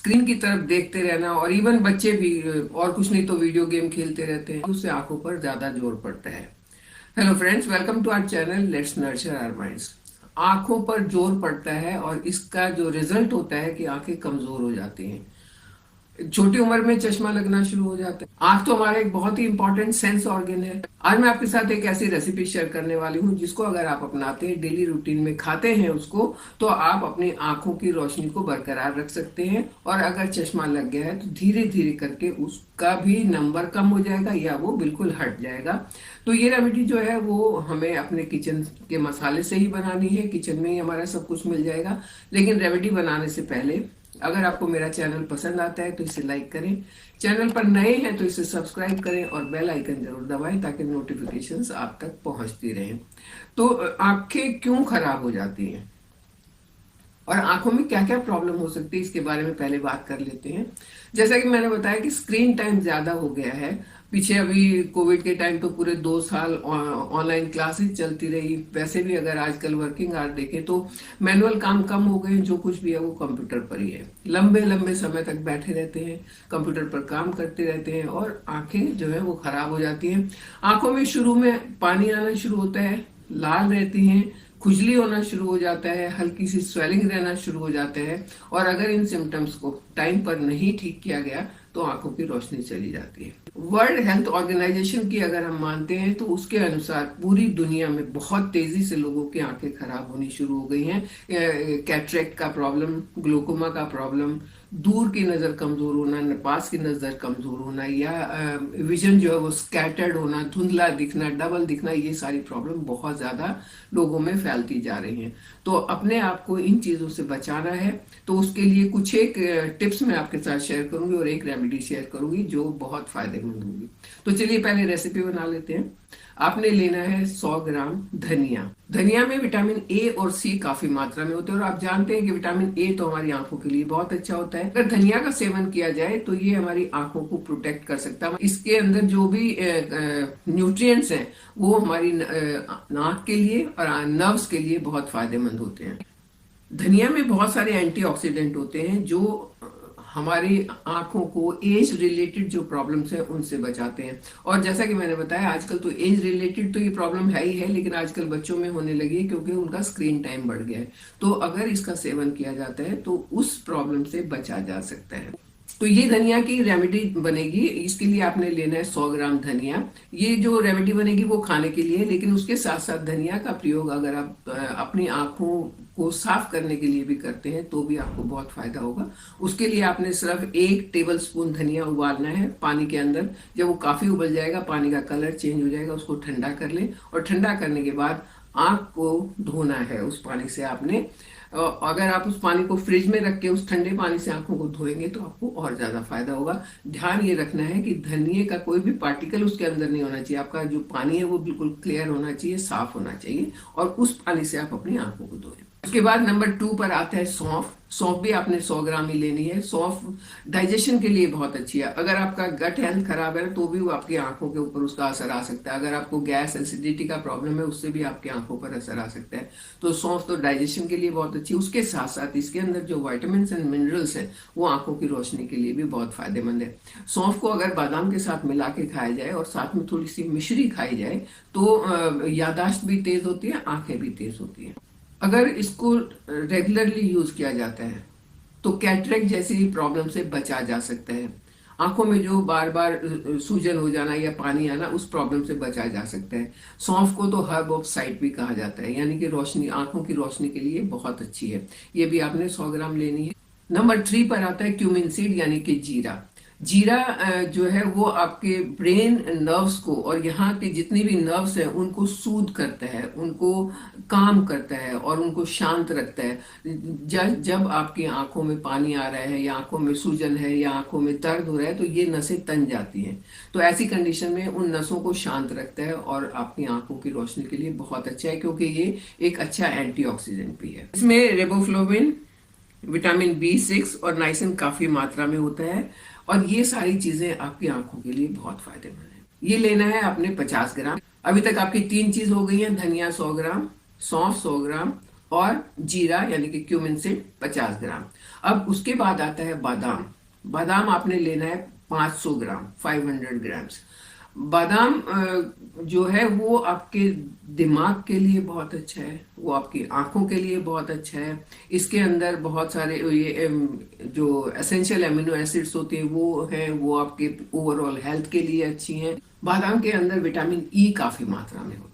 Screen की तरफ देखते रहना, और इवन बच्चे भी और कुछ नहीं तो वीडियो गेम खेलते रहते हैं, उससे आंखों पर ज्यादा जोर पड़ता है। Hello friends, welcome to our channel let's nurture our minds. आंखों पर जोर पड़ता है और इसका जो रिजल्ट होता है कि आंखें कमजोर हो जाती हैं। छोटी उम्र में चश्मा लगना शुरू हो जाता है। आंख तो हमारा एक बहुत ही इंपॉर्टेंट सेंस ऑर्गन है। आज मैं आपके साथ एक ऐसी रेसिपी शेयर करने वाली हूँ जिसको अगर आप अपनाते हैं, डेली रूटीन में खाते हैं उसको, तो आप अपनी आंखों की रोशनी को बरकरार रख सकते हैं। और अगर चश्मा लग गया है तो धीरे धीरे करके उसका भी नंबर कम हो जाएगा या वो बिल्कुल हट जाएगा। तो ये रेमेडी जो है वो हमें अपने किचन के मसाले से ही बनानी है। किचन में ही हमारा सब कुछ मिल जाएगा। लेकिन रेमेडी बनाने से पहले अगर आपको मेरा चैनल पसंद आता है तो इसे लाइक करें, चैनल पर नए हैं तो इसे सब्सक्राइब करें और बेल आइकन जरूर दबाएं ताकि नोटिफिकेशंस आप तक पहुंचती रहें। तो आंखें क्यों खराब हो जाती हैं और आंखों में क्या क्या प्रॉब्लम हो सकती है इसके बारे में पहले बात कर लेते हैं। जैसा कि मैंने बताया कि स्क्रीन टाइम ज्यादा हो गया है। पीछे अभी कोविड के टाइम तो पूरे 2 साल ऑनलाइन क्लासेस चलती रही। वैसे भी अगर आजकल वर्किंग आवर देखें तो मैनुअल काम कम हो गए, जो कुछ भी है वो कंप्यूटर पर ही है। लंबे लंबे समय तक बैठे रहते हैं, कंप्यूटर पर काम करते रहते हैं और आंखें जो है वो खराब हो जाती हैं। आंखों में शुरू में पानी आना शुरू होता है, लाल रहती हैं, खुजली होना शुरू हो जाता है, हल्की सी स्वेलिंग रहना शुरू हो जाता है। और अगर इन सिम्टम्स को टाइम पर नहीं ठीक किया गया तो आंखों की रोशनी चली जाती है। वर्ल्ड हेल्थ ऑर्गेनाइजेशन की अगर हम मानते हैं तो उसके अनुसार पूरी दुनिया में बहुत तेजी से लोगों की आंखें खराब होनी शुरू हो गई हैं। कैटरेक्ट का प्रॉब्लम, ग्लोकोमा का प्रॉब्लम, दूर की नजर कमजोर होना, पास की नजर कमजोर होना, या विजन जो है वो स्कैटर्ड होना, धुंधला दिखना, डबल दिखना, ये सारी प्रॉब्लम बहुत ज्यादा लोगों में फैलती जा रही हैं। तो अपने आप को इन चीजों से बचाना है। तो उसके लिए कुछ एक टिप्स मैं आपके साथ शेयर करूंगी और एक रेमेडी शेयर करूंगी जो बहुत फायदेमंद होगी। तो चलिए पहले रेसिपी बना लेते हैं। आपने लेना है 100 ग्राम धनिया। धनिया में विटामिन ए और सी काफी मात्रा में होते हैं और आप जानते हैं कि विटामिन ए तो हमारी आंखों के लिए बहुत अच्छा होता है। अगर धनिया का सेवन किया जाए तो ये हमारी आंखों को प्रोटेक्ट कर सकता है। इसके अंदर जो भी न्यूट्रिएंट्स हैं वो हमारी नाक के लिए और नर्व्स के लिए बहुत फायदेमंद होते हैं। धनिया में बहुत सारे एंटीऑक्सीडेंट होते हैं जो हमारी आंखों को एज रिलेटेड जो प्रॉब्लम्स हैं उनसे बचाते हैं। और जैसा कि मैंने बताया आजकल तो एज रिलेटेड तो ये प्रॉब्लम है ही है, लेकिन आजकल बच्चों में होने लगी है क्योंकि उनका स्क्रीन टाइम बढ़ गया है। तो अगर इसका सेवन किया जाता है तो उस प्रॉब्लम से बचा जा सकता है। तो ये धनिया की रेमेडी बनेगी। इसके लिए आपने लेना है 100 ग्राम धनिया। ये जो रेमेडी बनेगी वो खाने के लिए, लेकिन उसके साथ साथ धनिया का प्रयोग अगर आप अपनी आंखों को साफ करने के लिए भी करते हैं तो भी आपको बहुत फायदा होगा। उसके लिए आपने सिर्फ 1 टेबल स्पून धनिया उबालना है पानी के अंदर। जब वो काफी उबल जाएगा, पानी का कलर चेंज हो जाएगा, उसको ठंडा कर लें और ठंडा करने के बाद आंख को धोना है उस पानी से आपने। अगर आप उस पानी को फ्रिज में रख के उस ठंडे पानी से आंखों को धोएंगे तो आपको और ज्यादा फायदा होगा। ध्यान ये रखना है कि धनिए का कोई भी पार्टिकल उसके अंदर नहीं होना चाहिए। आपका जो पानी है वो बिल्कुल क्लियर होना चाहिए, साफ होना चाहिए, और उस पानी से आप अपनी आंखों को धोएं। उसके बाद नंबर 2 पर आता है सौंफ। सौंफ भी आपने 100 ग्राम ही लेनी है। सौंफ डाइजेशन के लिए बहुत अच्छी है। अगर आपका गट हेल्थ खराब है तो भी वो आपकी आंखों के ऊपर उसका असर आ सकता है। अगर आपको गैस एसिडिटी का प्रॉब्लम है उससे भी आपकी आंखों पर असर आ सकता है। तो सौंफ तो डाइजेशन के लिए बहुत अच्छी है। उसके साथ साथ इसके अंदर जो वाइटामिन एंड मिनरल्स है वो आंखों की रोशनी के लिए भी बहुत फायदेमंद है। सौंफ को अगर बादाम के साथ मिला के खाया जाए और साथ में थोड़ी सी मिश्री खाई जाए तो यादाश्त भी तेज होती है, आंखें भी तेज होती हैं। अगर इसको रेगुलरली यूज किया जाता है तो कैटरेक्ट जैसी प्रॉब्लम से बचा जा सकता है। आंखों में जो बार बार सूजन हो जाना या पानी आना, उस प्रॉब्लम से बचा जा सकता है। सौंफ को तो हर्ब ऑफ साइट भी कहा जाता है, यानी कि रोशनी, आंखों की रोशनी के लिए बहुत अच्छी है। ये भी आपने 100 ग्राम लेनी है। नंबर 3 पर आता है क्यूमिन सीड यानी कि जीरा। जीरा जो है वो आपके ब्रेन नर्व्स को और यहाँ के जितनी भी नर्व्स हैं उनको सूद करता है, उनको काम करता है और उनको शांत रखता है। जब आपकी आंखों में पानी आ रहा है या आंखों में सूजन है या आंखों में दर्द हो रहा है तो ये नसें तन जाती हैं। तो ऐसी कंडीशन में उन नसों को शांत रखता है और आपकी आंखों की रोशनी के लिए बहुत अच्छा है, क्योंकि ये एक अच्छा एंटीऑक्सीडेंट भी है। इसमें रेबोफ्लोविन, विटामिन बी 6 और नाइसिन काफी मात्रा में होता है और ये सारी चीजें आपकी आंखों के लिए बहुत फायदेमंद है। ये लेना है आपने 50 ग्राम। अभी तक आपकी 3 चीज हो गई है, धनिया 100 ग्राम, सौंफ 100 ग्राम और जीरा यानी कि क्यूमिन सीड 50 ग्राम। अब उसके बाद आता है बादाम। बादाम आपने लेना है 500 ग्राम, 500 ग्राम्स। बादाम जो है वो आपके दिमाग के लिए बहुत अच्छा है, वो आपकी आंखों के लिए बहुत अच्छा है। इसके अंदर बहुत सारे ये जो एसेंशियल अमीनो एसिड्स होते हैं वो हैं, वो आपके ओवरऑल हेल्थ के लिए अच्छी हैं। बादाम के अंदर विटामिन ई काफी मात्रा में होता है।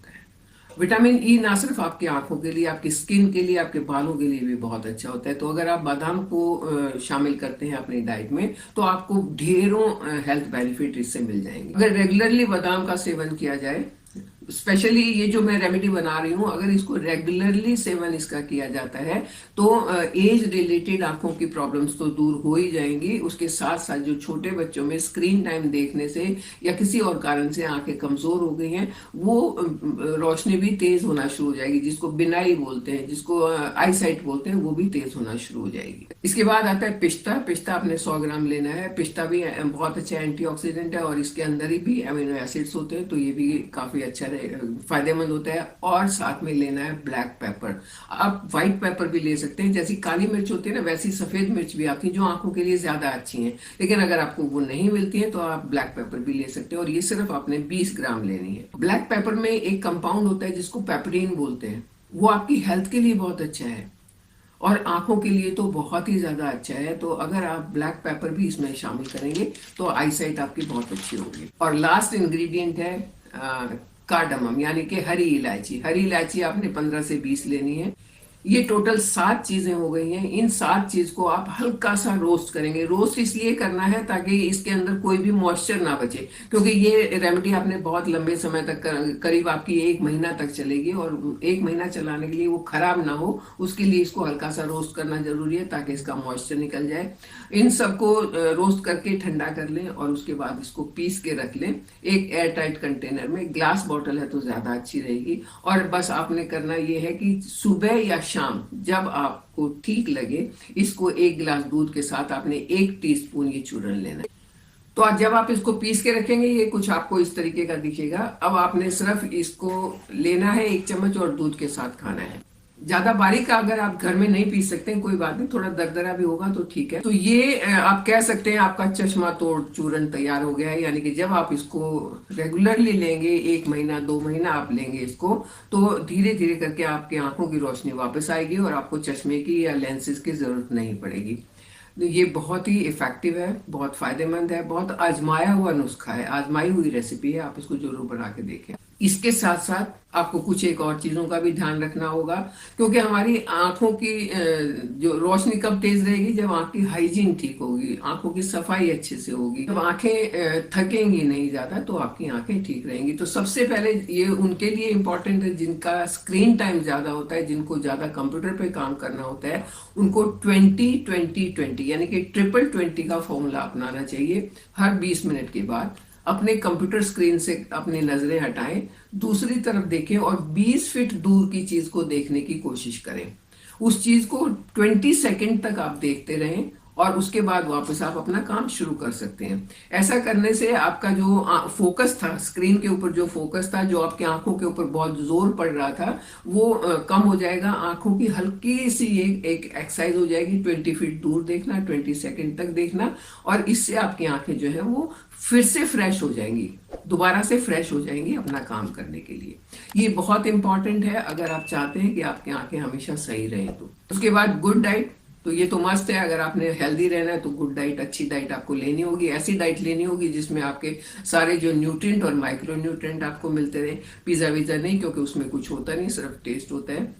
विटामिन ई ना सिर्फ आपकी आंखों के लिए, आपकी स्किन के लिए, आपके बालों के लिए भी बहुत अच्छा होता है। तो अगर आप बादाम को शामिल करते हैं अपनी डाइट में तो आपको ढेरों हेल्थ बेनिफिट इससे मिल जाएंगे। अगर रेगुलरली बादाम का सेवन किया जाए, स्पेशली ये जो मैं रेमेडी बना रही हूँ, अगर इसको रेगुलरली सेवन इसका किया जाता है तो एज रिलेटेड आंखों की प्रॉब्लम्स तो दूर हो ही जाएंगी। उसके साथ साथ जो छोटे बच्चों में स्क्रीन टाइम देखने से या किसी और कारण से आंखें कमजोर हो गई हैं, वो रोशनी भी तेज होना शुरू हो जाएगी, जिसको बिनाई बोलते हैं, जिसको आई साइट बोलते हैं, वो भी तेज होना शुरू हो जाएगी। इसके बाद आता है पिस्ता। पिस्ता आपने 100 ग्राम लेना है। पिस्ता भी बहुत अच्छा एंटीऑक्सीडेंट है और इसके अंदर ही भी अमीनो एसिड्स होते हैं, तो ये भी काफी अच्छा फायदेमंद होता है। और साथ में लेना है ब्लैक पेपर। आप व्हाइट पेपर भी ले सकते हैं, जैसी काली मिर्च होती है ना वैसी सफेद मिर्च भी आती है जो आंखों के लिए ज्यादा अच्छी हैं। लेकिन अगर आपको वो नहीं मिलती है तो आप ब्लैक पेपर भी ले सकते हैं, और ये सिर्फ आपने 20 ग्राम लेनी है। ब्लैक पेपर में एक कंपाउंड होता है जिसको पेपरिन बोलते हैं, वो आपकी हेल्थ के लिए बहुत अच्छा है और आंखों के लिए तो बहुत ही ज्यादा अच्छा है। तो अगर आप ब्लैक पेपर भी इसमें शामिल करेंगे तो आई साइट आपकी बहुत अच्छी होगी। और लास्ट इंग्रेडिएंट है कार्डमम, यानी कि हरी इलायची। हरी इलायची आपने 15 से 20 लेनी है। ये टोटल 7 चीजें हो गई हैं। इन 7 चीज को आप हल्का सा रोस्ट करेंगे। रोस्ट इसलिए करना है ताकि इसके अंदर कोई भी मॉइस्चर ना बचे, क्योंकि ये रेमेडी आपने बहुत लंबे समय तक करीब आपकी 1 महीना तक चलेगी, और 1 महीना चलाने के लिए वो खराब ना हो उसके लिए इसको हल्का सा रोस्ट करना जरूरी है ताकि इसका मॉइस्चर निकल जाए। इन सबको रोस्ट करके ठंडा कर लें और उसके बाद इसको पीस के रख लें एक एयर टाइट कंटेनर में। ग्लास बॉटल है तो ज्यादा अच्छी रहेगी। और बस आपने करना ये है कि सुबह या शाम जब आपको ठीक लगे, इसको 1 गिलास दूध के साथ आपने 1 टीस्पून ये चूर्ण लेना है। तो आज जब आप इसको पीस के रखेंगे ये कुछ आपको इस तरीके का दिखेगा। अब आपने सिर्फ इसको लेना है 1 चम्मच और दूध के साथ खाना है। ज्यादा बारीक अगर आप घर में नहीं पीस सकते हैं कोई बात नहीं, थोड़ा दरदरा भी होगा तो ठीक है। तो ये आप कह सकते हैं आपका चश्मा तोड़ चूर्ण तैयार हो गया है। यानी कि जब आप इसको रेगुलरली लेंगे, 1 महीना 2 महीना आप लेंगे इसको, तो धीरे धीरे करके आपकी आंखों की रोशनी वापस आएगी और आपको चश्मे की या लेंसेज की जरूरत नहीं पड़ेगी। तो ये बहुत ही इफेक्टिव है, बहुत फायदेमंद है, बहुत आजमाया हुआ नुस्खा है, आजमाई हुई रेसिपी है। आप इसको जरूर बना के देखें। इसके साथ साथ आपको कुछ एक और चीजों का भी ध्यान रखना होगा, क्योंकि हमारी आंखों की जो रोशनी कब तेज रहेगी, जब आंख की हाइजीन ठीक होगी, आंखों की सफाई अच्छे से होगी, जब आंखें थकेंगी नहीं ज्यादा तो आपकी आंखें ठीक रहेंगी। तो सबसे पहले ये उनके लिए इम्पोर्टेंट है जिनका स्क्रीन टाइम ज्यादा होता है, जिनको ज्यादा कंप्यूटर पे काम करना होता है, उनको 20-20-20 यानी कि 20-20 का फॉर्मूला अपनाना चाहिए। हर 20 मिनट के बाद अपने कंप्यूटर स्क्रीन से अपनी नजरें हटाएं, दूसरी तरफ देखें और 20 फीट दूर की चीज को देखने की कोशिश करें। उस चीज को 20 सेकंड तक आप देखते रहें और उसके बाद वापस आप अपना काम शुरू कर सकते हैं। ऐसा करने से आपका जो फोकस था, स्क्रीन के ऊपर जो फोकस था, जो आपकी आंखों के ऊपर बहुत जोर पड़ रहा था, वो कम हो जाएगा। आंखों की हल्की सी एक एक्सरसाइज हो जाएगी, 20 फीट दूर देखना, 20 सेकंड तक देखना, और इससे आपकी आंखें जो है वो फिर से फ्रेश हो जाएंगी, दोबारा से फ्रेश हो जाएंगी अपना काम करने के लिए। ये बहुत इंपॉर्टेंट है अगर आप चाहते हैं कि आपकी आंखें हमेशा सही रहें। तो उसके बाद गुड डाइट, तो ये तो मस्त है। अगर आपने हेल्दी रहना है तो गुड डाइट, अच्छी डाइट आपको लेनी होगी। ऐसी डाइट लेनी होगी जिसमें आपके सारे जो न्यूट्रिएंट और माइक्रो न्यूट्रिएंट आपको मिलते रहे। पिज्जा विज़ा नहीं, क्योंकि उसमें कुछ होता नहीं, सिर्फ टेस्ट होता है।